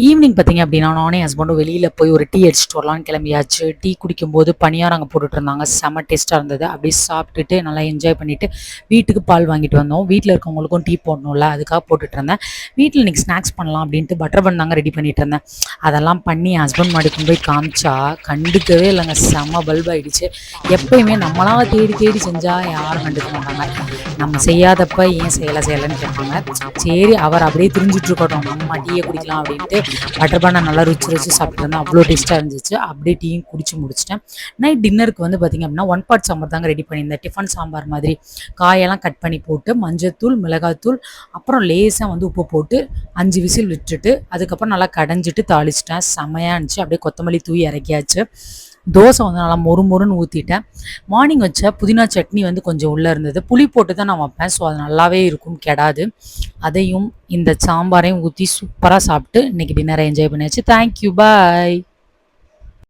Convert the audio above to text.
Evening பார்த்தீங்க அப்படின்னா, நானும் என் ஹஸ்பண்டும் வெளியில போய் ஒரு டீ அடிச்சுட்டு வரலான்னு கிளம்பியாச்சு. டீ குடிக்கும்போது பணியாரம் அங்க போட்டுட்டு இருந்தாங்க. செம்ம டேஸ்ட்டா இருந்தது. அப்படியே சாப்பிட்டுட்டு நல்லா என்ஜாய் பண்ணிட்டு, வீட்டுக்கு பால் வாங்கிட்டு வந்தோம். வீட்ல இருக்கவங்களுக்கும் டீ போடணும்ல, அதுக்காக போட்டுட்டு இருந்தேன். வீட்ல இன்னைக்கு ஸ்நாக்ஸ் பண்ணலாம் அப்படின்ட்டு பட்டர் பன் தாங்க ரெடி பண்ணிட்டு இருந்தேன். அதெல்லாம் பண்ணி என் ஹஸ்பண்ட் முன்னாடி கொண்டு போய் காமிச்சா, கண்டுக்கவே இல்லைங்க. செம்ம பல்ப் ஆயிடுச்சு. எப்பயுமே நம்மளா தேடி தேடி செஞ்சா யாரும் கண்டுக்க மாட்டாங்க. நம்ம செய்யாதப்ப ஏன் செய்யலன்னு கேட்பாங்க. சரி அவர் அப்படியே திரிஞ்சுட்டு இருக்கட்டும். நம்ம டீய குடிக்கலாம் அப்படின்ட்டு பட்டர் பானை நல்லா ருச்சி ருச்சி சாப்பிட்டு இருந்தேன். அவ்வளோ டேஸ்ட்டாக இருந்துச்சு. அப்படியே டீயும் குடிச்சு முடிச்சிட்டேன். நைட் டின்னருக்கு வந்து பார்த்திங்க அப்படின்னா ஒன் பார்ட் சாம்பார் தாங்க ரெடி பண்ணியிருந்தேன். டிஃபன் சாம்பார் மாதிரி காயெல்லாம் கட் பண்ணி போட்டு மஞ்சத்தூள் மிளகாத்தூள் அப்புறம் லேசாக வந்து உப்பு போட்டு 5 விசில் விட்டுட்டு அதுக்கப்புறம் நல்லா கடைஞ்சிட்டு தாளிச்சிட்டேன். செமையாக இருந்துச்சு. அப்படியே கொத்தமல்லி தூவி இறக்கியாச்சு. தோசை வந்து நல்லா மொறு மொறுன்னு ஊற்றிட்டேன். மார்னிங் வச்ச புதினா சட்னி வந்து கொஞ்சம் உள்ளே இருந்தது. புளி போட்டு தான் நான் வைப்பேன். ஸோ அது நல்லாவே இருக்கும், கெடாது. அதையும் இந்த சாம்பாரையும் ஊற்றி சூப்பராக சாப்பிட்டு இன்றைக்கி டின்னரை என்ஜாய் பண்ணியாச்சு. தேங்க்யூ, பாய்.